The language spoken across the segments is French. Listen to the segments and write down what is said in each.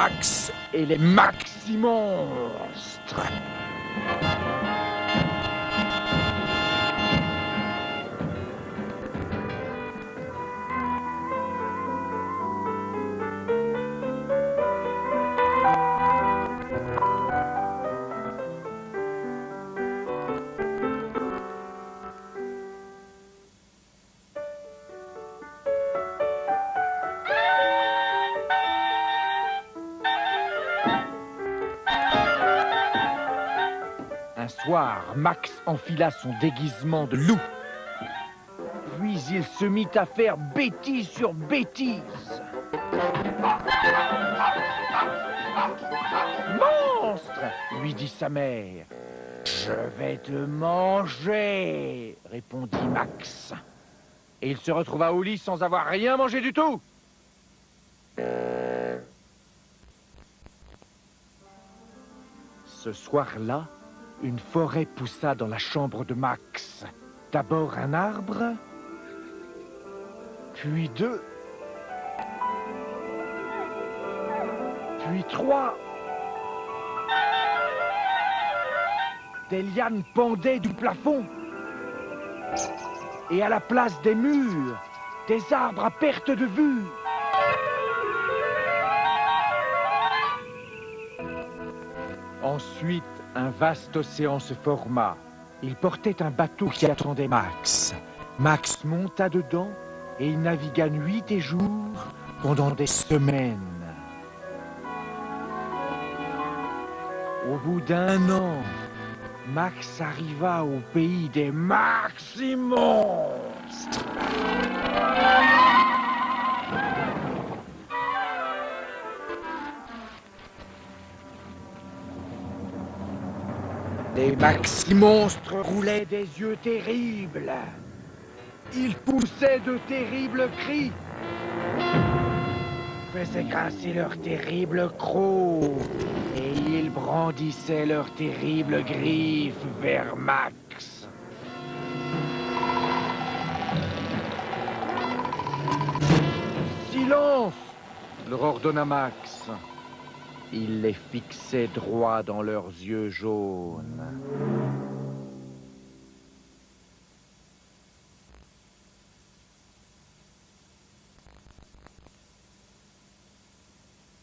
Max et les Maximonstres. Un soir, Max enfila son déguisement de loup. Puis il se mit à faire bêtise sur bêtise. Monstre, lui dit sa mère. Je vais te manger, répondit Max. Et il se retrouva au lit sans avoir rien mangé du tout. Ce soir-là, une forêt poussa dans la chambre de Max. D'abord un arbre, puis 2, puis 3. Des lianes pendaient du plafond. Et à la place des murs, des arbres à perte de vue. Ensuite, un vaste océan se forma. Il portait un bateau qui attendait Max. Max monta dedans et il navigua nuit et jour pendant des semaines. Au bout d'1 an, Max arriva au pays des Maximonstres. Les Maximonstres roulaient des yeux terribles. Ils poussaient de terribles cris. Faisaient grincer leurs terribles crocs. Et ils brandissaient leurs terribles griffes vers Max. Silence, leur ordonna Max. Il les fixait droit dans leurs yeux jaunes.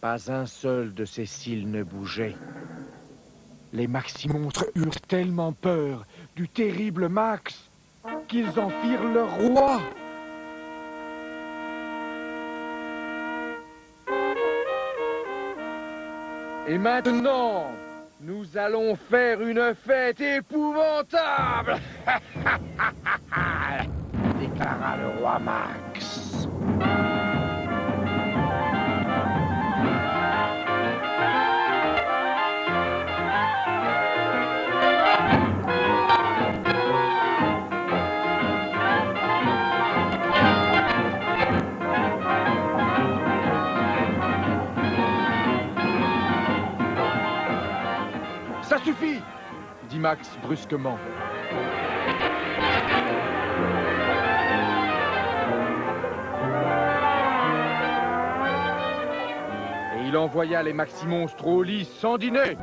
Pas un seul de ses cils ne bougeait. Les Maximonstres eurent tellement peur du terrible Max qu'ils en firent leur roi. Et maintenant, nous allons faire une fête épouvantable, déclara le roi Max. Ça suffit, dit Max brusquement. Et il envoya les Maximonstres au lit sans dîner.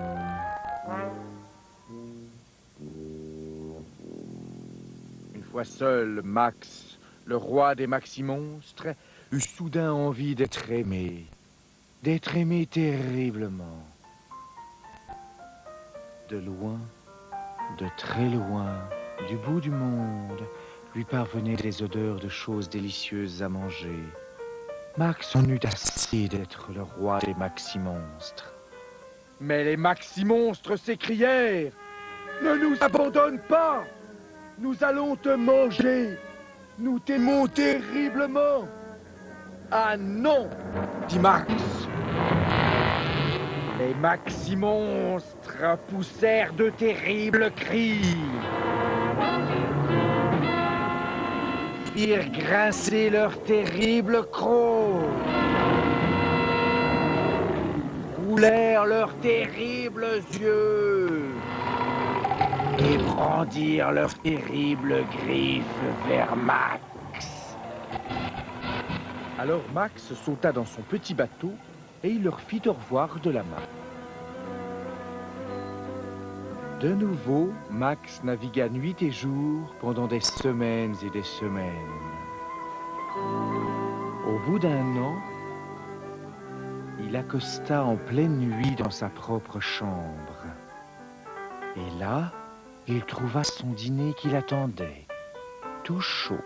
Une fois seul, Max, le roi des Maximonstres, eut soudain envie d'être aimé terriblement. De loin, de très loin, du bout du monde, lui parvenaient des odeurs de choses délicieuses à manger. Max en eut assez d'être le roi des Maximonstres. Mais les Maximonstres s'écrièrent « Ne nous abandonne pas! Nous allons te manger! Nous t'aimons terriblement! »« Ah non !» dit Max. Les Maximonstres poussèrent de terribles cris. Firent grincer leurs terribles crocs. Roulèrent leurs terribles yeux. Et brandirent leurs terribles griffes vers Max. Alors Max sauta dans son petit bateau et il leur fit au revoir de la main. De nouveau, Max navigua nuit et jour pendant des semaines et des semaines. Au bout d'un an, il accosta en pleine nuit dans sa propre chambre. Et là, il trouva son dîner qui l'attendait, tout chaud.